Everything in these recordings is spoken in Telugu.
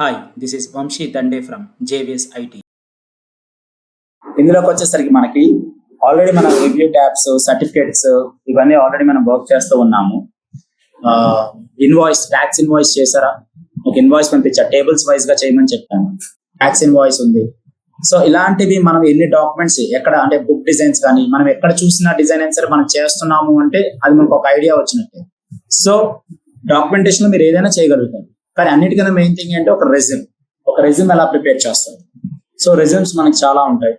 Hi, this is Vamsi Dande from JVS IT. ఇందులోకి వచ్చేసరికి మనకి ఆల్రెడీ మనం రివ్యూ ట్యాబ్స్, సర్టిఫికేట్స్ ఇవన్నీ ఆల్రెడీ మనం వర్క్ చేస్తూ ఉన్నాము. ఇన్వాయిస్, ట్యాక్స్ ఇన్వాయిస్ చేశారా? ఒక ఇన్వాయిస్ పంపించా, టేబుల్స్ వైజ్ గా చేయమని చెప్పాను. ట్యాక్స్ ఇన్వాయిస్ ఉంది. సో ఇలాంటివి మనం ఎన్ని డాక్యుమెంట్స్ ఎక్కడ అంటే బుక్ డిజైన్స్ కానీ మనం ఎక్కడ చూసిన డిజైన్ అయినా సరే మనం చేస్తున్నాము అంటే అది మనకు ఒక ఐడియా వచ్చినట్టే. సో డాక్యుమెంటేషన్ లో మీరు ఏదైనా చేయగలుగుతారు. కానీ అన్నిటికన్నా మెయిన్ థింగ్ అంటే ఒక రెజ్యూమ్ ఎలా ప్రిపేర్ చేస్తారు. సో రెజ్యూమ్స్ మనకి చాలా ఉంటాయి,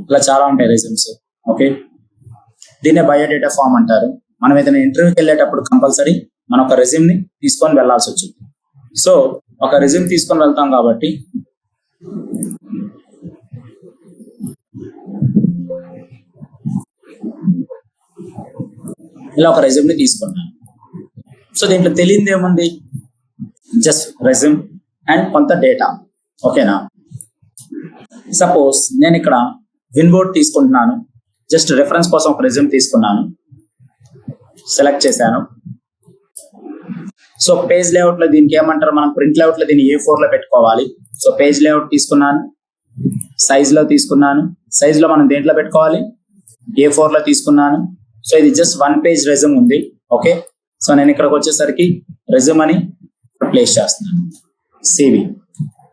ఇలా చాలా ఉంటాయి రెజ్యూమ్స్. ఓకే, దీన్నే బయోడేటా ఫామ్ అంటారు. మనం ఏదైనా ఇంటర్వ్యూకి వెళ్ళేటప్పుడు కంపల్సరీ మనం ఒక రెజ్యూమ్ ని తీసుకొని వెళ్లాల్సి వచ్చింది. సో ఒక రెజ్యూమ్ తీసుకొని వెళ్తాం కాబట్టి ఇలా ఒక రెజ్యూమ్ ని తీసుకున్నాను. సో దీంట్లో తెలియదు ఏముంది, జస్ట్ రెజ్యూమ్ అండ్ కొంత డేటా. ఓకేనా? సపోజ్ నేను ఇక్కడ విన్బోర్డ్ తీసుకుంటున్నాను, జస్ట్ రెఫరెన్స్ కోసం ఒక రెజ్యూమ్ తీసుకున్నాను, సెలెక్ట్ చేశాను. సో పేజ్ లేఅవుట్ లో దీనికి ఏమంటారు, మనం ప్రింట్ లేఅవుట్ లో దీన్ని A4 లో పెట్టుకోవాలి. సో పేజ్ లేఅవుట్ తీసుకున్నాను, సైజ్ లో తీసుకున్నాను. సైజ్ లో మనం దేంట్లో పెట్టుకోవాలి, A4 లో తీసుకున్నాను. సో ఇది జస్ట్ 1 పేజ్ రెజ్యూమ్ ఉంది. ఓకే, సో నేను ఇక్కడికి వచ్చేసరికి రెజ్యూమ్ అని ప్లేస్ చేస్తున్నాను. సివి,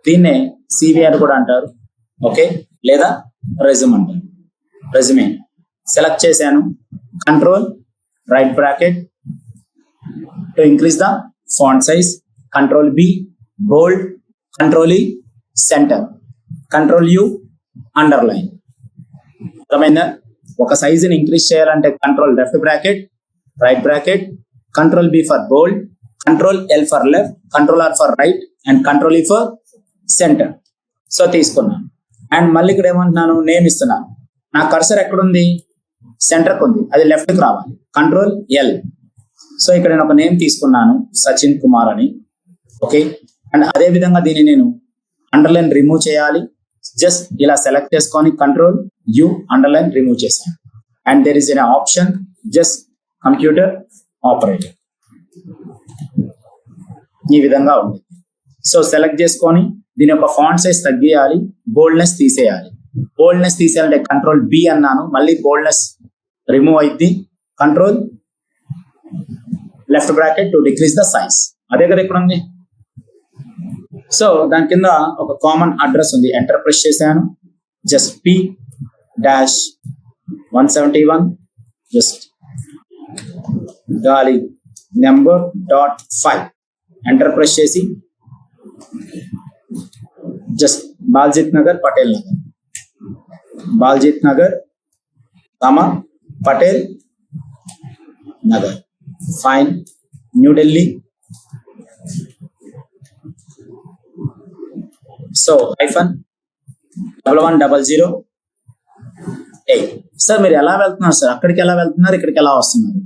దీన్నే సివి అని కూడా అంటారు. ఓకే, లేదా రెజ్యూమ్ అంటారు. రెజ్యూమే సెలెక్ట్ చేశాను, control right bracket to increase the font size, control B bold, control E centre, control U underline. అర్థమైందా? ఒక సైజుని ఇంక్రీజ్ చేయాలంటే control left bracket, right bracket, control B for bold, control L for left, control R for right and control E for centre. So తీసుకున్నాను. అండ్ మళ్ళీ ఇక్కడ ఏమంటున్నాను, నేమ్ ఇస్తున్నాను. నా కర్సర్ ఎక్కడుంది, సెంటర్కి ఉంది, అది లెఫ్ట్కి రావాలి, కంట్రోల్ L. సో ఇక్కడ నేను ఒక నేమ్ తీసుకున్నాను, సచిన్ కుమార్ అని. ఓకే, అండ్ అదే విధంగా దీన్ని నేను అండర్లైన్ రిమూవ్ చేయాలి. జస్ట్ ఇలా సెలెక్ట్ చేసుకొని కంట్రోల్ U అండర్లైన్ రిమూవ్ చేశాను. And there is N option just computer operator, ఈ విధంగా ఉంది. సో సెలెక్ట్ చేసుకొని దీని యొక్క ఫాంట్ సైజ్ తగ్గియాలి, బోల్డ్నెస్ తీసేయాలి. బోల్డ్నెస్ తీసేయాలంటే కంట్రోల్ B అన్నాను, మళ్ళీ బోల్డ్నెస్ రిమూవ్ అయింది, control left bracket to decrease the size. అదే కదా ఇక్కడ ఉంది. సో దాని కింద ఒక కామన్ అడ్రస్ ఉంది, ఎంటర్ ప్రెస్ చేశాను. జస్ట్ P-171 జస్ట్ గాలి నెంబర్ .5 ఎంటర్ ప్రెస్ చేసి just Baljit Nagar, Patel Nagar, Baljit Nagar, Patel Nagar, fine, New Delhi. So -110008. Sir మీరు ఎలా వెళ్తున్నారు సార్, అక్కడికి ఎలా వెళ్తున్నారు, ఇక్కడికి ఎలా వస్తున్నారు?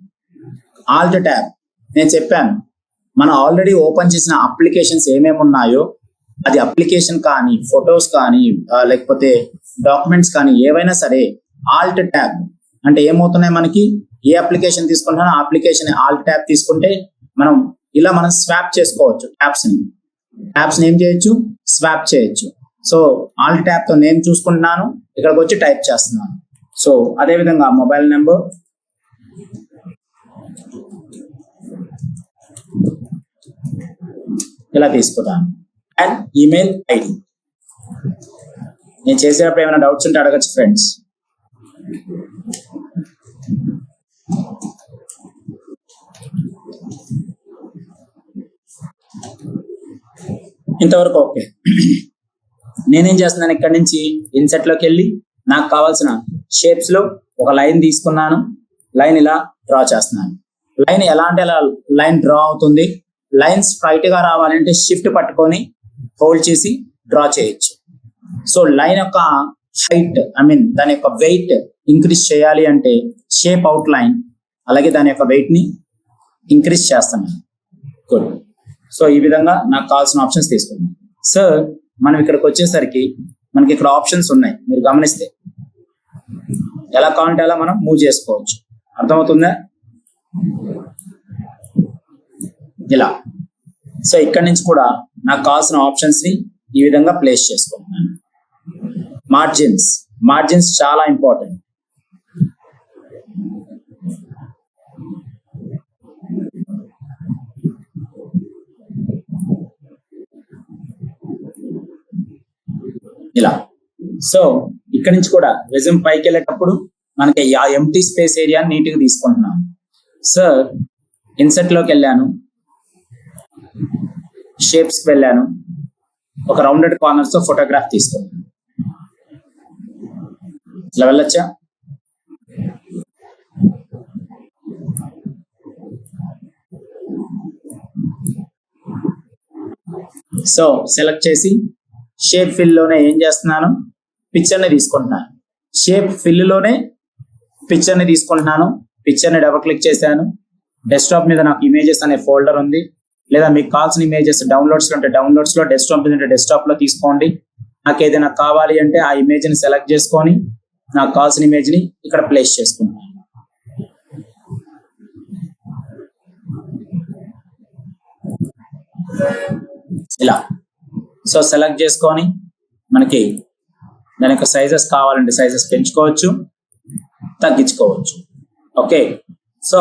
Alt tab. నేను చెప్పాను, మనం ఆల్రెడీ ఓపెన్ చేసిన అప్లికేషన్స్ ఏమేమి ఉన్నాయో, అది అప్లికేషన్ కానీ, ఫొటోస్ కానీ, లేకపోతే డాక్యుమెంట్స్ కానీ ఏవైనా సరే ఆల్ట్ ట్యాబ్ అంటే ఏమవుతున్నాయి, మనకి ఏ అప్లికేషన్ తీసుకుంటున్నా ఆ అప్లికేషన్ ఆల్ట్ ట్యాబ్ తీసుకుంటే మనం స్వాప్ చేసుకోవచ్చు. ట్యాబ్స్ నేమ్ చేయొచ్చు, స్వాప్ చేయొచ్చు. సో ఆల్ట్ ట్యాబ్ తో నేమ్ చూసుకుంటున్నాను, ఇక్కడికి వచ్చి టైప్ చేస్తున్నాను. సో అదే విధంగా మొబైల్ నెంబర్, ఇలా తీసుకుంటాను. And email ID. నేను చేసేటప్పుడు ఏమైనా డౌట్స్ ఉంటే అడగచ్చు ఫ్రెండ్స్. ఇంతవరకు ఓకే. నేనేం చేస్తున్నాను, ఇక్కడ నుంచి ఇన్సెట్ లోకి వెళ్ళి నాకు కావాల్సిన షేప్స్ లో ఒక లైన్ తీసుకున్నాను. లైన్ ఇలా డ్రా చేస్తున్నాను. లైన్ ఎలా అంటే ఎలా లైన్ డ్రా అవుతుంది. లైన్ స్ట్రైట్ గా రావాలంటే షిఫ్ట్ పట్టుకొని హోల్డ్ చేసి డ్రా చేయొచ్చు. సో లైన్ యొక్క హైట్, దాని యొక్క వెయిట్ ఇంక్రీజ్ చేయాలి అంటే షేప్ అవుట్ లైన్, అలాగే దాని యొక్క వెయిట్ ని ఇంక్రీజ్ చేస్తున్నాను. గుడ్. సో ఈ విధంగా నాకు కావాల్సిన ఆప్షన్స్ తీసుకున్నాను. సార్ మనం ఇక్కడికి వచ్చేసరికి మనకి ఇక్కడ ఆప్షన్స్ ఉన్నాయి, మీరు గమనిస్తే ఎలా కావాలంటే అలా మనం మూవ్ చేసుకోవచ్చు. అర్థమవుతుందా? ఇలా సో ఇక్కడ నుంచి కూడా నాకు కావాల్సిన ఆప్షన్స్ ని ఈ విధంగా ప్లేస్ చేసుకుంటున్నాను. మార్జిన్స్ చాలా ఇంపార్టెంట్. ఇలా. సో ఇక్కడ నుంచి కూడా రెజ్యూమ్ పైకి వెళ్ళేటప్పుడు మనకి ఆ ఎంటీ స్పేస్ ఏరియా నీట్ గా తీసుకుంటున్నాను. సార్ ఇన్సెట్ లోకి వెళ్ళాను, షేప్స్ కి వెళ్ళాను, ఒక రౌండెడ్ కార్నర్స్ తో ఫోటోగ్రాఫ్ తీసుకున్నాను. ఇలా వెళ్ళొచ్చా? సో సెలెక్ట్ చేసి షేప్ ఫిల్ లోనే ఏం చేస్తున్నాను, పిక్చర్ ని తీసుకుంటున్నాను. షేప్ ఫిల్ లోనే పిక్చర్ ని తీసుకుంటున్నాను. పిక్చర్ ని డబుల్ క్లిక్ చేశాను. డెస్క్టాప్ మీద నాకు ఇమేజెస్ అనే ఫోల్డర్ ఉంది, లేదా మీకు కావాల్సిన ఇమేజెస్ డౌన్లోడ్స్ లో ఉంటే డౌన్లోడ్స్ లో, డెస్క్టాప్ మీద ఉంటే డెస్క్టాప్ లో తీసుకోండి. నాకు ఏదైనా కావాలి అంటే ఆ ఇమేజ్ ని సెలెక్ట్ చేసుకొని నాకు కావాల్సిన ఇమేజ్ ని ఇక్కడ ప్లేస్ చేసుకుంటాను. ఇలా. సో సెలెక్ట్ చేసుకొని మనకి దాని యొక్క సైజెస్ కావాలంటే సైజెస్ పెంచుకోవచ్చు, తగ్గించుకోవచ్చు. ఓకే. సో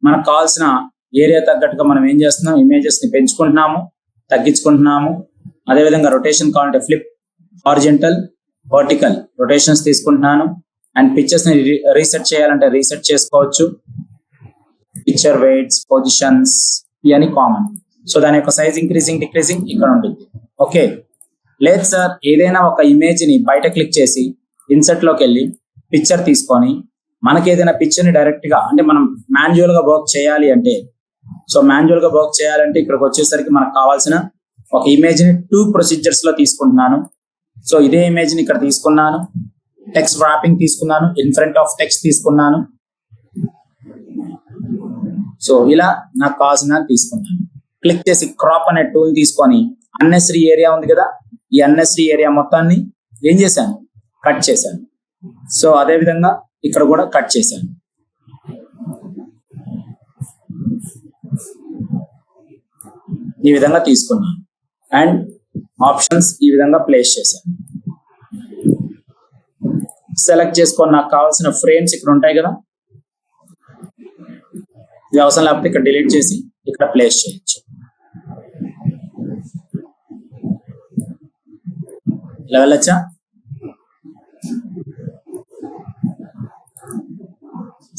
మనకు కావాల్సిన ఏరియా తగ్గట్టుగా మనం ఏం చేస్తున్నాం, ఇమేజెస్ ని పెంచుకుంటున్నాము, తగ్గించుకుంటున్నాము. అదేవిధంగా రొటేషన్ కావాలంటే ఫ్లిప్, హారిజంటల్, వర్టికల్ రొటేషన్స్ తీసుకుంటున్నాను. అండ్ పిక్చర్స్ ని రీసెట్ చేయాలంటే రీసెట్ చేసుకోవచ్చు. పిక్చర్ వెయిట్స్, పొజిషన్స్ ఇవన్నీ కామన్. సో దాని యొక్క సైజ్ ఇంక్రీజింగ్ డిక్రీజింగ్ ఇక్కడ ఉంటుంది. ఓకే. లేదు సార్, ఏదైనా ఒక ఇమేజ్ ని బయట క్లిక్ చేసి ఇన్సర్ట్ లోకి వెళ్ళి పిక్చర్ తీసుకొని మనకి ఏదైనా పిక్చర్ ని డైరెక్ట్ గా అంటే మనం మాన్యువల్ గా వర్క్ చేయాలి అంటే, సో మాన్యువల్ గా వర్క్ చేయాలంటే ఇక్కడికి వచ్చేసరికి మనకు కావాల్సిన ఒక ఇమేజ్ ని 2 ప్రొసీజర్స్ లో తీసుకుంటున్నాను. సో ఇదే ఇమేజ్ ని ఇక్కడ తీసుకున్నాను, టెక్స్ట్ వ్రాపింగ్ తీసుకున్నాను, ఇన్ ఫ్రంట్ ఆఫ్ టెక్స్ట్ తీసుకున్నాను. సో ఇలా నాకు కావాల్సిన తీసుకున్నాను. క్లిక్ చేసి క్రాప్ అనే టూల్ తీసుకొని అన్నెసరీ ఏరియా ఉంది కదా, ఈ అన్నెసరీ ఏరియా మొత్తాన్ని ఏం చేశాను, కట్ చేశాను. సో అదే విధంగా ఇక్కడ కూడా కట్ చేశాను. ఈ విధంగా తీసుకున్నాను అండ్ ఆప్షన్స్ ఈ విధంగా ప్లేస్ చేశాను. సెలెక్ట్ చేసుకొని నాకు కావాల్సిన ఫ్రేమ్స్ ఇక్కడ ఉంటాయి కదా, ఇది అవసరం లేకపోతే ఇక్కడ డిలీట్ చేసి ఇక్కడ ప్లేస్ చేయొచ్చు. ఇలా వెళ్ళొచ్చా?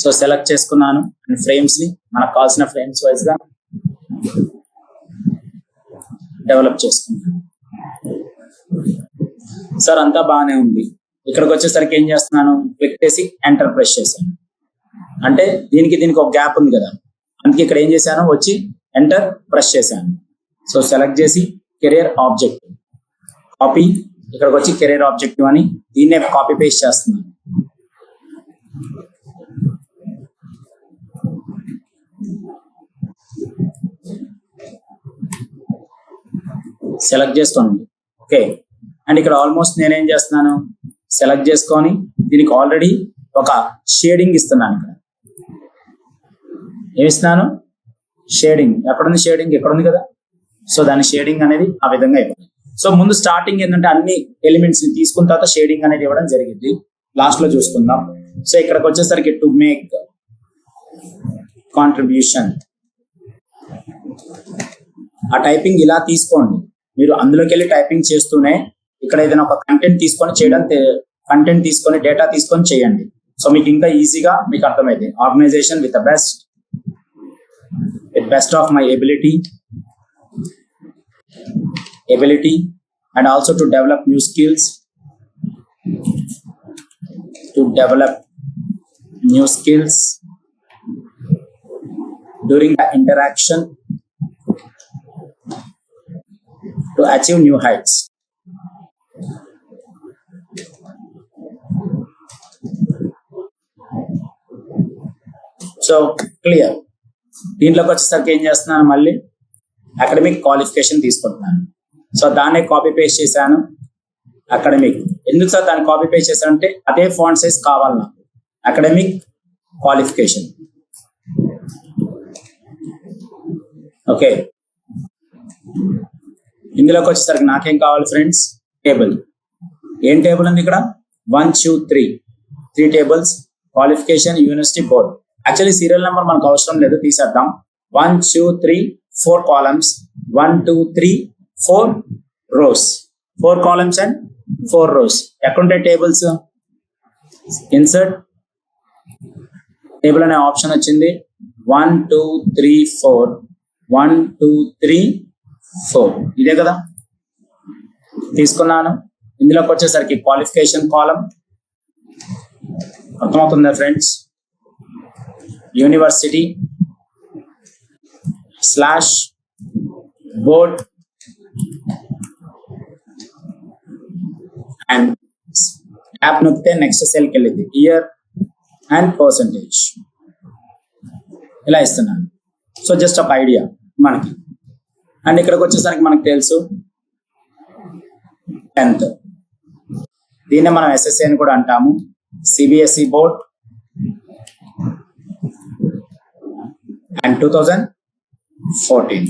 సో సెలెక్ట్ చేసుకున్నాను అండ్ ఫ్రేమ్స్ ని మనకు కావాల్సిన ఫ్రేమ్స్ వైజ్ గా డెవలప్ చేసుకున్నాను. సార్ అంతా బాగానే ఉంది. ఇక్కడికి వచ్చేసరికి ఏం చేస్తున్నాను, క్లిక్ చేసి ఎంటర్ ప్రెస్ చేశాను. అంటే దీనికి ఒక గ్యాప్ ఉంది కదా, అందుకే ఇక్కడ ఏం చేశాను, వచ్చి ఎంటర్ ప్రెస్ చేశాను. సో సెలెక్ట్ చేసి కెరియర్ ఆబ్జెక్ట్ కాపీ, ఇక్కడికి వచ్చి కెరియర్ ఆబ్జెక్టివ్ అని దీన్నే కాపీ పేస్ట్ చేస్తున్నాను. సెలెక్ట్ చేసుకోండి. ఓకే. అండ్ ఇక్కడ ఆల్మోస్ట్ నేనేం చేస్తున్నాను, సెలెక్ట్ చేసుకొని దీనికి ఆల్రెడీ ఒక షేడింగ్ ఇస్తున్నాను. ఇక్కడ ఏమిస్తున్నాను, షేడింగ్. ఎక్కడుంది షేడింగ్, ఎక్కడుంది కదా. సో దాని షేడింగ్ అనేది ఆ విధంగా ఇవ్వాలి. సో ముందు స్టార్టింగ్ ఏంటంటే అన్ని ఎలిమెంట్స్ ని తీసుకున్న తర్వాత షేడింగ్ అనేది ఇవ్వడం జరిగింది. లాస్ట్ లో చూసుకుందాం. సో ఇక్కడికి వచ్చేసరికి టు మేక్ కాంట్రిబ్యూషన్, ఆ టైపింగ్ ఇలా తీసుకోండి. మీరు అందులోకి వెళ్ళి టైపింగ్ చేస్తూనే ఇక్కడ ఏదైనా ఒక కంటెంట్ తీసుకొని చేయడం, కంటెంట్ తీసుకొని డేటా తీసుకొని చేయండి. సో మీకు ఇంకా ఈజీగా మీకు అర్థమైంది. Organization with the best of my ability and also to develop new skills, during the interaction to achieve new heights. So clear. దీంట్లోకి వచ్చేసరికి ఏం చేస్తున్నాను, మళ్ళీ అకాడమిక్ క్వాలిఫికేషన్ తీసుకుంటున్నాను. సో దాన్ని కాపీ పేస్ట్ చేశాను. అకాడమిక్ ఎందుకు సార్ దాన్ని కాపీ పేస్ట్ చేశాను అంటే అదే ఫాంట్ సైజ్ కావాలి నాకు. Academic qualification. ఓకే. ఇందులోకి వచ్చేసరికి నాకేం కావాలి ఫ్రెండ్స్? టేబుల్. ఏం టేబుల్ ఉంది ఇక్కడ? 1 2 3 tables. Qualification, university, board. Actually serial number మనకు అవసరం లేదు, తీసేద్దాం. 1 2 3 4 columns, 1 2 3 4 rows, 4 columns and 4 rows. ఎక్కడుంటాయి టేబుల్స్? ఇన్సర్ట్ టేబుల్ అనే ఆప్షన్ వచ్చింది. 1 2 3 4 1 2 3 4 ఇదే కదా, తీసుకున్నాను. ఇందులోకి వచ్చేసరికి క్వాలిఫికేషన్ కాలం. అర్థమవుతుందా friends? University slash board and tab నొక్కితే నెక్స్ట్ సెల్కి వెళ్ళింది. ఇయర్ అండ్ పర్సంటేజ్ ఇలా ఇస్తున్నాను. సో జస్ట్ ఒక ఐడియా మనకి. అండ్ ఇక్కడికి వచ్చేసరికి మనకు తెలుసు 10th. దీన్నే మనం ఎస్ఎస్సి అని కూడా అంటాము. CBSE board and 2014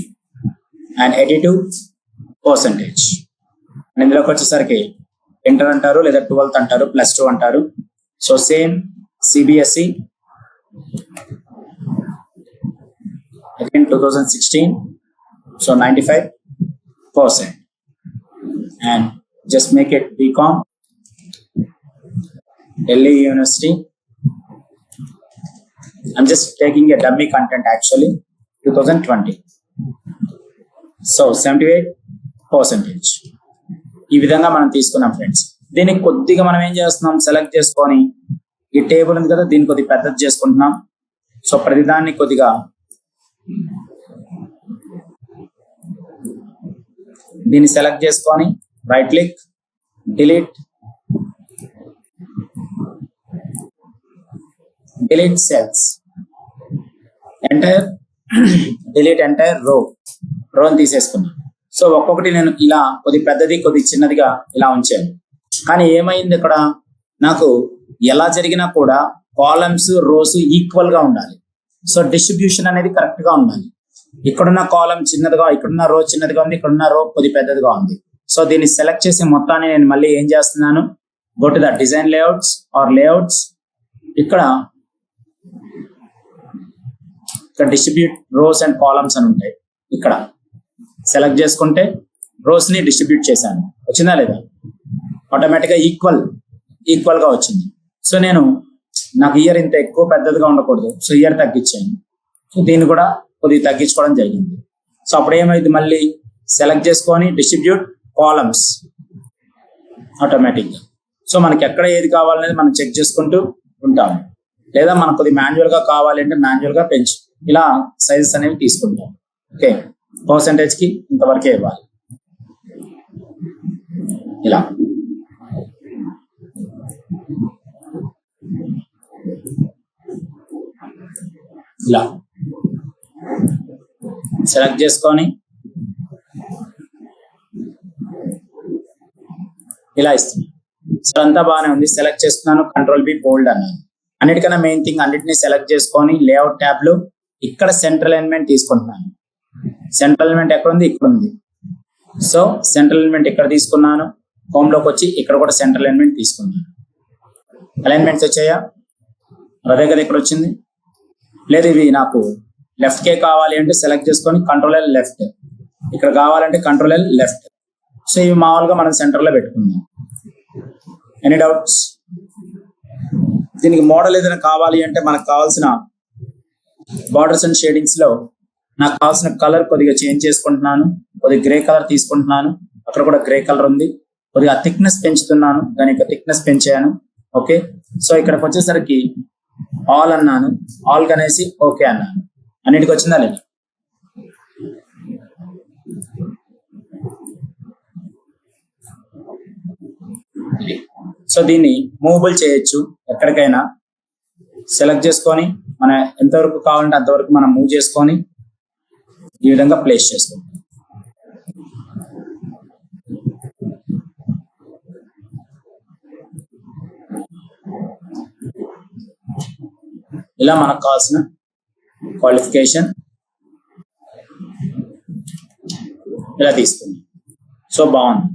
and 82%. ఇందులోకి వచ్చేసరికి ఇంటర్ అంటారు, లేదా 12th అంటారు, +2 అంటారు. So same CBSE again 2016, so 95%, and just make it BCom, Delhi University. I'm just taking a dummy content actually, 2020, so 78%. ఈ విధంగా మనం తీసుకున్నాం ఫ్రెండ్స్. దీనికి కొద్దిగా మనం ఏం చేస్తున్నాం, సెలెక్ట్ చేసుకొని ఈ టేబుల్ ఉంది కదా, దీన్ని కొద్దిగా పెద్దది చేసుకుంటున్నాం. సో ప్రతిదాన్ని కొద్దిగా దీన్ని సెలెక్ట్ చేసుకొని right click, delete cells, entire delete entire రోని తీసేసుకున్నాను. సో ఒక్కొక్కటి నేను ఇలా కొద్ది పెద్దది కొద్ది చిన్నదిగా ఇలా ఉంచాను. కానీ ఏమైంది ఇక్కడ, నాకు ఎలా జరిగినా కూడా కాలమ్స్ రోస్ ఈక్వల్ గా ఉండాలి. సో డిస్ట్రిబ్యూషన్ అనేది కరెక్ట్ గా ఉండాలి. ఇక్కడున్న కాలం చిన్నదిగా, ఇక్కడున్న రో చిన్నదిగా ఉంది, ఇక్కడున్న రో కొద్ది పెద్దదిగా ఉంది. సో దీన్ని సెలెక్ట్ చేసి మొత్తాన్ని నేను మళ్ళీ ఏం చేస్తున్నాను, go to the design layouts or layouts. ఇక్కడ డిస్ట్రిబ్యూట్ రోస్ అండ్ కాలమ్స్ అని ఉంటాయి. ఇక్కడ సెలెక్ట్ చేసుకుంటే రోస్ ని డిస్ట్రిబ్యూట్ చేశాను. వచ్చిందా లేదా? ఆటోమేటిక్గా ఈక్వల్ గా వచ్చింది. సో నాకు ఇయర్ ఇంత ఎక్కువ పెద్దదిగా ఉండకూడదు, సో ఇయర్ తగ్గించాను. సో దీన్ని కూడా కొద్దిగా తగ్గించుకోవడం జరిగింది. సో అప్పుడు ఏమైంది, మళ్ళీ సెలెక్ట్ చేసుకొని డిస్ట్రిబ్యూట్ కాలమ్స్ ఆటోమేటిక్గా. సో మనకి ఎక్కడ ఏది కావాలనేది మనం చెక్ చేసుకుంటూ ఉంటాము. లేదా మనకు కొద్ది మాన్యువల్ గా కావాలంటే మాన్యువల్ గా పెంచు, ఇలా సైజెస్ అనేవి తీసుకుంటాం. ఓకే, పర్సంటేజ్ కి ఇంతవరకే ఇవ్వాలి. ఇలా సెలెక్ట్ చేసుకొని ఇలా ఇస్తున్నాను. సో అంతా బాగానే ఉంది. సెలెక్ట్ చేసుకున్నాను, కంట్రోల్ బి బోల్డ్ అన్నాను. అన్నిటికన్నా మెయిన్ థింగ్, అన్నిటిని సెలెక్ట్ చేసుకొని లేఅవుట్ ట్యాబ్ లో ఇక్కడ సెంట్రల్ ఎలిమెంట్ తీసుకుంటున్నాను. సెంట్రల్ ఎలిమెంట్ ఎక్కడ ఉంది? ఇక్కడ ఉంది. సో సెంట్రల్ ఎలిమెంట్ ఇక్కడ తీసుకున్నాను. హోమ్ లోకి వచ్చి ఇక్కడ కూడా సెంట్రల్ ఎలిమెంట్ తీసుకున్నాను. అలైన్మెంట్స్ వచ్చాయా? అదే కదా ఇక్కడ వచ్చింది. లేదు ఇవి నాకు లెఫ్ట్ కే కావాలి అంటే సెలెక్ట్ చేసుకొని కంట్రోల్ ఎల్ లెఫ్ట్, ఇక్కడ కావాలంటే కంట్రోల్ ఎల్ లెఫ్ట్. సో ఇవి మామూలుగా మనం సెంటర్ లో పెట్టుకుందాం. Any doubts? దీనికి మోడల్ ఏదైనా కావాలి అంటే మనకు కావాల్సిన బార్డర్స్ అండ్ షేడింగ్స్ లో నాకు కావాల్సిన కలర్ కొద్దిగా చేంజ్ చేసుకుంటున్నాను. కొద్దిగా గ్రే కలర్ తీసుకుంటున్నాను. అక్కడ కూడా గ్రే కలర్ ఉంది. కొద్దిగా థిక్నెస్ పెంచుతున్నాను, దాని యొక్క థిక్నెస్ పెంచాను. ఓకే, సో ఇక్కడికి వచ్చేసరికి ఆల్ అన్నాను, ఆల్ కనేసి ఓకే అన్నాను. అన్నిటికి వచ్చిందా లేదా? సో దీన్ని మూవబుల్ చేయొచ్చు. ఎక్కడికైనా సెలెక్ట్ చేసుకొని మన ఎంతవరకు కావాలంటే అంతవరకు మనం మూవ్ చేసుకొని ఈ విధంగా ప్లేస్ చేసుకుంటాం. ఇలా మనకు కావాల్సిన క్వాలిఫికేషన్ ఇలా తీసుకున్నాను. సో బాగుంది.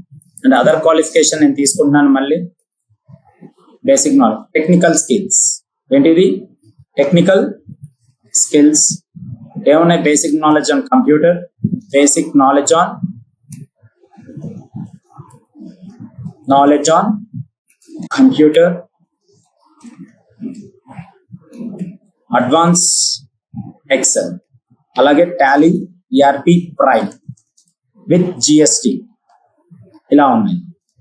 అండ్ అదర్ క్వాలిఫికేషన్ నేను తీసుకుంటున్నాను మళ్ళీ. Basic knowledge, technical skills. ఏంటిది? టెక్నికల్ స్కిల్స్ ఏమున్నాయి? Basic knowledge on computer, basic knowledge on computer, advance Excel, అలాగే Tally, ERP, Prime with GST ఇలా ఉన్నాయి.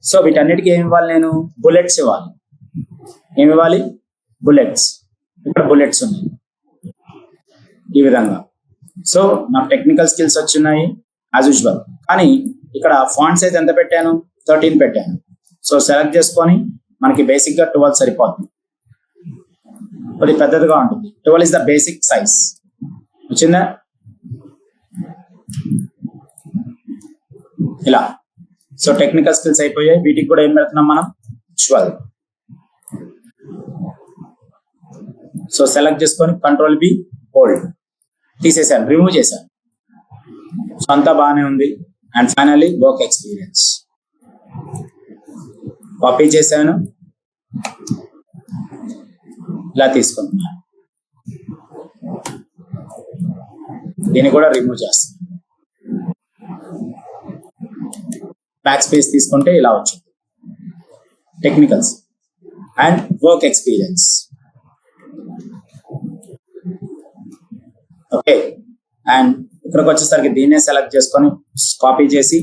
సో వీటన్నిటికీ ఏమి ఇవ్వాలి? నేను బుల్లెట్స్ ఇవ్వాలి. ఏమి ఇవ్వాలి? బుల్లెట్స్. ఇక్కడ బుల్లెట్స్ ఉన్నాయి ఈ విధంగా. సో నాకు టెక్నికల్ స్కిల్స్ వచ్చినాయి యాజ్ యూజువల్. కానీ ఇక్కడ ఫాంట్ సైజ్ ఎంత పెట్టాను? 13 పెట్టాను. సో సెలెక్ట్ చేసుకొని మనకి బేసిక్ గా 12 సరిపోతుంది. అది పెద్దదిగా ఉంటుంది. 12 ఇస్ ద బేసిక్ సైజ్. వచ్చిందా? ఇలా. సో టెక్నికల్ స్కిల్స్ అయిపోయాయి. వీటికి కూడా ఏం పెడుతున్నాం మనం? 12. సో సెలెక్ట్ చేసుకొని కంట్రోల్ బి, హోల్డ్ తీసేసాను, రిమూవ్ చేశాను. సో అంతా బాగానే ఉంది. And finally work experience copy చేశాను, ఇలా తీసుకుంటున్నాను. దీన్ని కూడా రిమూవ్ చేస్తాను. బ్యాక్ స్పేస్ తీసుకుంటే ఇలా వచ్చింది. Technicals and work experience. Okay. And ఇక్కడికి వచ్చేసరికి దీన్నే సెలెక్ట్ చేసుకొని కాపీ చేసి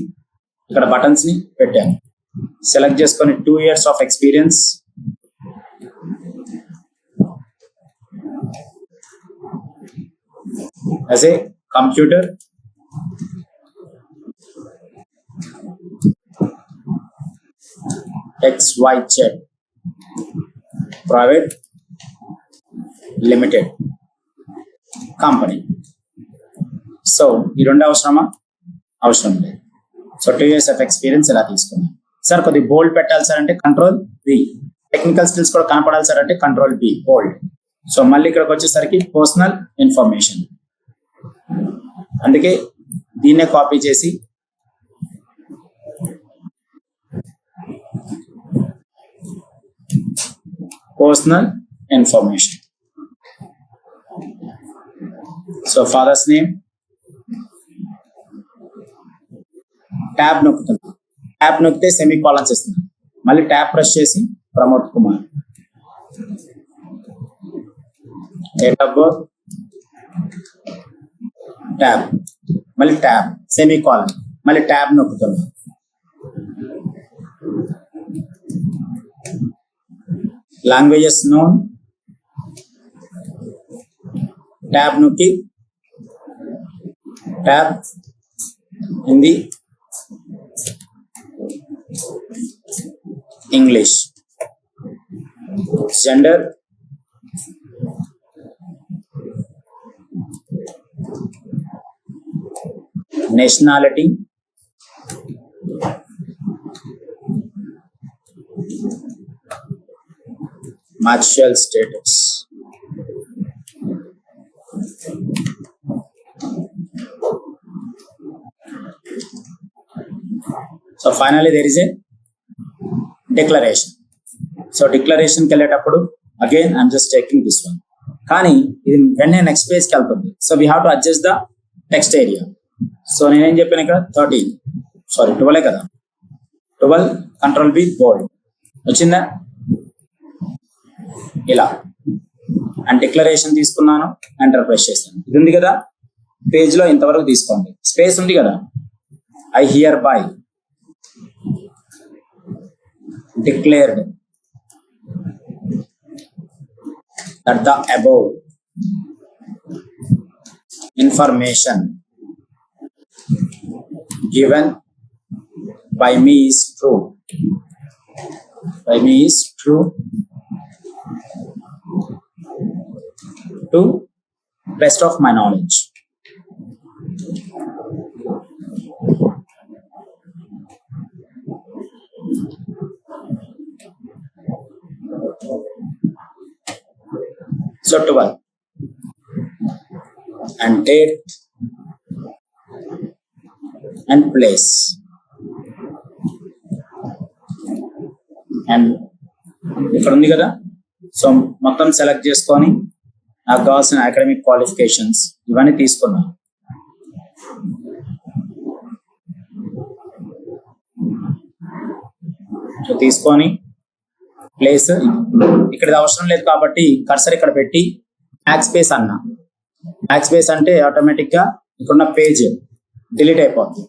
ఇక్కడ బటన్స్ ని పెట్టాను. సెలెక్ట్ చేసుకొని 2 years of experience, as a computer XYZ private limited company. So ఈ రెండు అవసరమా? అవసరం లేదు. సో 2 years ఆఫ్ ఎక్స్పీరియన్స్ ఇలా తీసుకున్నాను. సార్ కొద్దిగా బోల్డ్ పెట్టాలి సార్ అంటే కంట్రోల్ బి. టెక్నికల్ స్కిల్స్ కూడా కనపడాలి సార్ అంటే కంట్రోల్ బి, బోల్డ్. సో మళ్ళీ ఇక్కడికి వచ్చేసరికి పర్సనల్ ఇన్ఫర్మేషన్, అందుకే దీన్నే కాపీ చేసి personal information. So father's name, tab నొక్కుతున్నాను. ట్యాబ్ నొక్కితే సెమీ కాలన్స్ ఇస్తుంది. మళ్ళీ ట్యాబ్ ప్రెస్ చేసి Pramod Kumar, date of birth, tab, మళ్ళీ ట్యాబ్, సెమీ కాలన్, మళ్ళీ ట్యాబ్ నొక్కుతున్నాను. లాంగ్వేజెస్ నోన్, ట్యాబ్ నొక్కి tab Hindi, English, gender, nationality, marital status. So finally there is a declaration. So డిక్లరేషన్కి వెళ్ళేటప్పుడు again I'm just taking this one. కానీ ఇది వెంటనే నెక్స్ట్ పేజ్కి వెళ్తుంది. So we have to adjust the text area. So నేనేం చెప్పాను ఇక్కడ 12 కదా, 12 కంట్రోల్ బి, బోల్డ్ వచ్చిందా? ఇలా. అండ్ డిక్లరేషన్ తీసుకున్నాను, ఎంటర్ ప్రెస్ చేస్తాను. ఇది ఉంది కదా పేజ్ లో, ఇంతవరకు తీసుకోండి. స్పేస్ ఉంది కదా, I here by declared that the above information given by me is true. By me is true to best of my knowledge. So 12 and date and place. And ఇక్కడ ఉంది కదా, సో మొత్తం సెలెక్ట్ చేసుకొని నాకు కావాల్సిన అకాడమిక్ క్వాలిఫికేషన్స్ ఇవన్నీ తీసుకున్నాను. సో తీసుకొని ప్లేస్ ఇక్కడ అవసరం లేదు కాబట్టి కర్సర్ ఇక్కడ పెట్టి బ్యాక్ స్పేస్ అన్నా. బ్యాక్ స్పేస్ అంటే ఆటోమేటిక్ గా ఇక్కడున్న పేజ్ డిలీట్ అయిపోతుంది.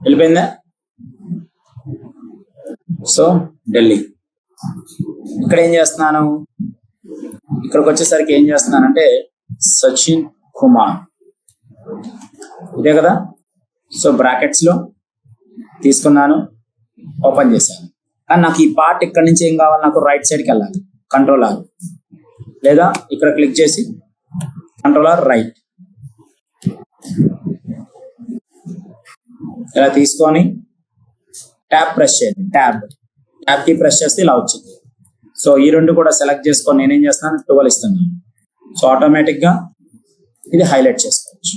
వెళ్ళిపోయిందా? సో ఢిల్లీ. ఇక్కడ ఏం చేస్తున్నాను, ఇక్కడికి వచ్చేసరికి ఏం చేస్తున్నానంటే సచిన్ కుమార్, ఇదే కదా. సో బ్రాకెట్స్ లో తీసుకున్నాను, ఓపెన్ చేశాను. కానీ నాకు ఈ పార్ట్ ఇక్కడ నుంచి ఏం కావాలి, నాకు రైట్ సైడ్కి వెళ్ళాలి. కంట్రోల్ ఆర్ లేదా ఇక్కడ క్లిక్ చేసి కంట్రోల్ ఆర్ రైట్ ఇలా తీసుకొని ట్యాబ్ ప్రెస్ చేయండి. ట్యాబ్ కి ప్రెస్ చేస్తే ఇలా వచ్చింది. సో ఈ రెండు కూడా సెలెక్ట్ చేసుకొని నేనేం చేస్తున్నాను 12 ఇస్తున్నాను. సో ఆటోమేటిక్ గా ఇది హైలైట్ చేసుకోవచ్చు.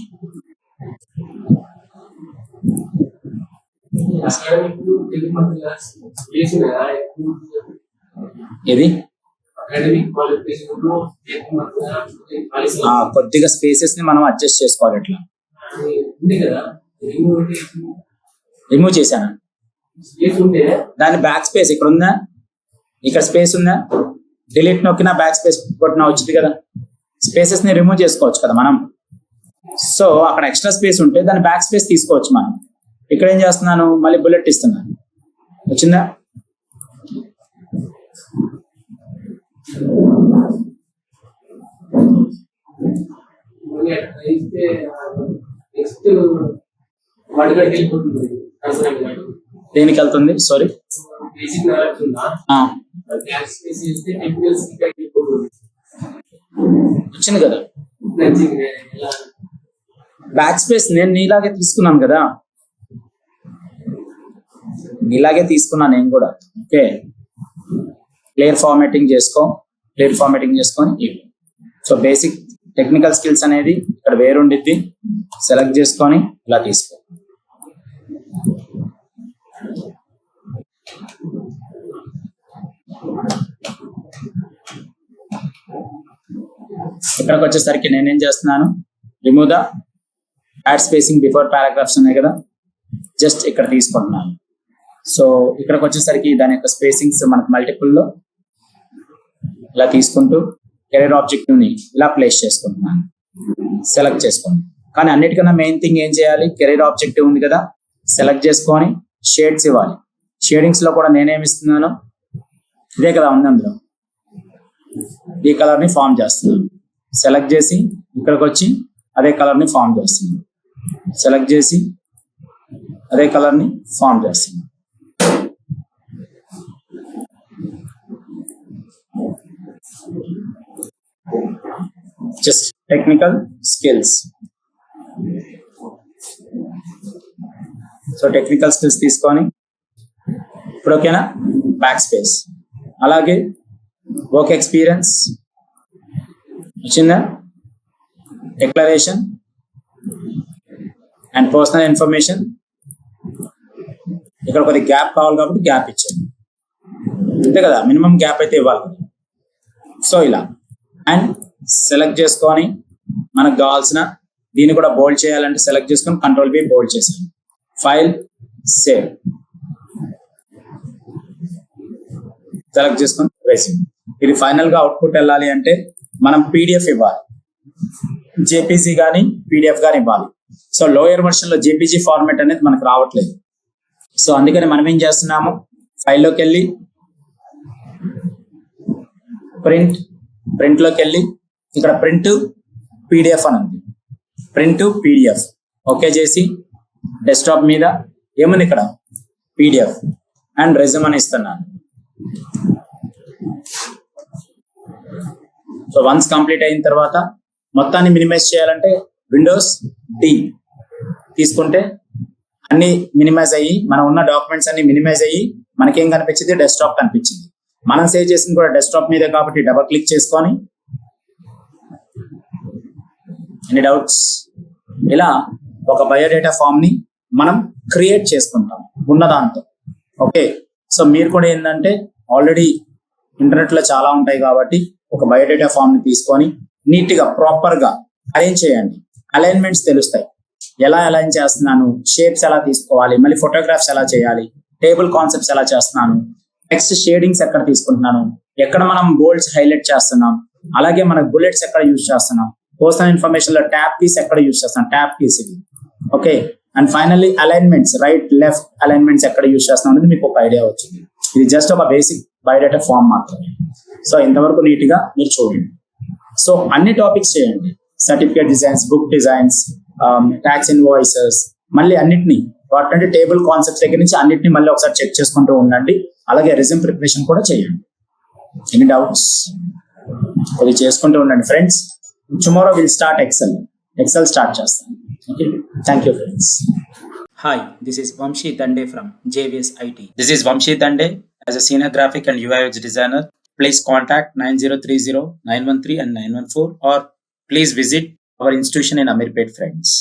ఇది కొద్దిగా స్పేసెస్ ని మనం అడ్జస్ట్ చేసుకోవాలి. ఇట్లా రిమూవ్ చేశాను. దాని బ్యాక్ స్పేస్ ఇక్కడ ఉందా, ఇక్కడ స్పేస్ ఉందా, డిలీట్ నొక్కినా బ్యాక్ స్పేస్ కొట్టినా వచ్చింది కదా. స్పేసెస్ ని రిమూవ్ చేసుకోవచ్చు కదా మనం. సో అక్కడ ఎక్స్ట్రా స్పేస్ ఉంటే దాని బ్యాక్ స్పేస్ తీసుకోవచ్చు మనం. ఇక్కడ ఏం చేస్తున్నాను, మళ్ళీ బుల్లెట్ ఇస్తున్నాను. వచ్చిందా? దేనికి వెళ్తుంది? సారీ, వచ్చింది కదా బ్యాక్ స్పేస్. నేను నీలాగే తీసుకున్నాను కదా, నీలాగే తీసుకున్నాను నేను కూడా. ఓకే, క్లియర్ ఫార్మాటింగ్ చేసుకొని సో బేసిక్ టెక్నికల్ స్కిల్స్ అనేది ఇక్కడ వేరుండిద్ది. సెలెక్ట్ చేసుకొని ఇలా తీసుకో. ఇక్కడికి వచ్చేసరికి నేనేం చేస్తున్నాను, remove the add spacing before paragraphs ఉన్నాయి కదా, జస్ట్ ఇక్కడ తీసుకుంటున్నాను. సో ఇక్కడికి వచ్చేసరికి దాని యొక్క స్పేసింగ్స్ మనకు మల్టిపుల్ లో ఇలా తీసుకుంటూ కెరీర్ ఆబ్జెక్టివ్ ని ఇలా ప్లేస్ చేసుకుంటున్నాను. సెలెక్ట్ చేసుకోండి. కానీ అన్నిటికన్నా మెయిన్ థింగ్ ఏం చేయాలి, కెరీర్ ఆబ్జెక్టివ్ ఉంది కదా, సెలెక్ట్ చేసుకొని షేడ్స్ ఇవ్వాలి. షేడింగ్స్ లో కూడా నేనేమి ఇస్తున్నాను, ఇదే కదా ఉంది అందులో, ఈ కలర్ ని ఫామ్ చేస్తున్నాను. సెలెక్ట్ చేసి ఇక్కడికి వచ్చి అదే కలర్ ని ఫామ్ చేస్తున్నాను. సెలెక్ట్ చేసి అదే కలర్ ని ఫామ్ చేస్తున్నాను. Just technical skills. So technical skills తీసుకొని ఇప్పుడు ఓకేనా, బ్యాక్ స్పేస్. అలాగే వర్క్ ఎక్స్పీరియన్స్ వచ్చిందా, డిక్లరేషన్ అండ్ పర్సనల్ ఇన్ఫర్మేషన్. ఇక్కడ కొద్ది గ్యాప్ కావాలి కాబట్టి గ్యాప్ ఇచ్చాను, అంతే కదా, మినిమం గ్యాప్ అయితే ఇవ్వాలి. సో ఇలా అండ్ సెలెక్ట్ చేసుకొని మనకు కావాల్సిన దీన్ని కూడా బోల్డ్ చేయాలంటే సెలెక్ట్ చేసుకొని కంట్రోల్ బి బోల్డ్ చేశాను. ఫైల్ సేవ్ సెలెక్ట్ చేసుకొని రెజ్యూమ్. ఇది ఫైనల్ గా అవుట్పుట్ వెళ్ళాలి అంటే మనం పీడిఎఫ్ ఇవ్వాలి, జేపీజీ కానీ పీడిఎఫ్ కానీ ఇవ్వాలి. సో లోయర్ వర్షన్ లో జేపీజీ ఫార్మాట్ అనేది మనకు రావట్లేదు. సో అందుకని మనం ఏం చేస్తున్నాము, ఫైల్లోకి వెళ్ళి ప్రింట్లోకి వెళ్ళి ఇక్కడ ప్రింట్ పీడిఎఫ్ అని ఉంది, ప్రింట్ పీడిఎఫ్ ఓకే చేసి డెస్క్టాప్ మీద ఏముంది ఇక్కడ పీడిఎఫ్ అండ్ రెజ్యూమ్ అని ఇస్తున్నాను. సో వన్స్ కంప్లీట్ అయిన తర్వాత మొత్తాన్ని మినిమైజ్ చేయాలంటే విండోస్ డి తీసుకుంటే అన్ని మినిమైజ్ అయ్యి మనం ఉన్న డాక్యుమెంట్స్ అన్ని మినిమైజ్ అయ్యి మనకేం కనిపించింది, డెస్క్టాప్ కనిపించింది. మనం సేవ్ చేసింది కూడా డెస్క్టాప్ మీదే కాబట్టి డబల్ క్లిక్ చేసుకొని ఎనీ డౌట్స్? ఇలా ఒక బయోడేటా ఫామ్ ని మనం క్రియేట్ చేసుకుంటాం ఉన్న దాంతో. ఓకే, సో మీరు కూడా ఏంటంటే ఆల్రెడీ ఇంటర్నెట్ లో చాలా ఉంటాయి కాబట్టి ఒక బయోడేటా ఫామ్ ని తీసుకొని నీట్ గా ప్రాపర్ గా అరేంజ్ చేయండి. అలైన్మెంట్స్ తెలుస్తాయి, ఎలా అలైన్ చేస్తున్నాను, షేప్స్ ఎలా తీసుకోవాలి, మళ్ళీ ఫోటోగ్రాఫ్స్ ఎలా చేయాలి, టేబుల్ కాన్సెప్ట్స్ ఎలా చేస్తున్నాను, టెక్స్ట్ షేడింగ్స్ ఎక్కడ తీసుకుంటున్నాను, ఎక్కడ మనం బోల్డ్స్ హైలైట్ చేస్తున్నాం, అలాగే మనకు బుల్లెట్స్ ఎక్కడ యూజ్ చేస్తున్నాం, పర్సనల్ ఇన్ఫర్మేషన్ లో ట్యాబ్ కీస్ ఎక్కడ యూజ్ చేస్తున్నాం, ట్యాబ్ కీస్ ఇది. Okay, and finally alignments, right left alignments ఎక్కడ యూజ్ చేస్తున్నాం అనేది మీకు ఒక ఐడియా వచ్చింది. ఇది జస్ట్ ఒక బేసిక్ బయోడేటా ఫామ్ మాత్రమే. సో ఇంతవరకు నీట్ గా మీరు చూడండి. సో అన్ని టాపిక్స్ చేయండి, certificate designs, book designs, tax invoices, మళ్ళీ అన్నిటినీ వాటి టేబుల్ కాన్సెప్ట్స్ దగ్గర నుంచి అన్నిటిని మళ్ళీ ఒకసారి చెక్ చేసుకుంటూ ఉండండి. అలాగే రెజ్యూమ్ ప్రిపరేషన్ కూడా చేయండి. Any doubts? అది చేసుకుంటూ ఉండండి friends. Tomorrow will start Excel start చేస్తాను. Okay, thank you friends. Hi, this is Vamshi Dande from JVS IT. This is Vamshi Dande as a senior graphic and UI UX designer. Please contact 9030 913 and 914, or please visit our institution in Amirpet, friends.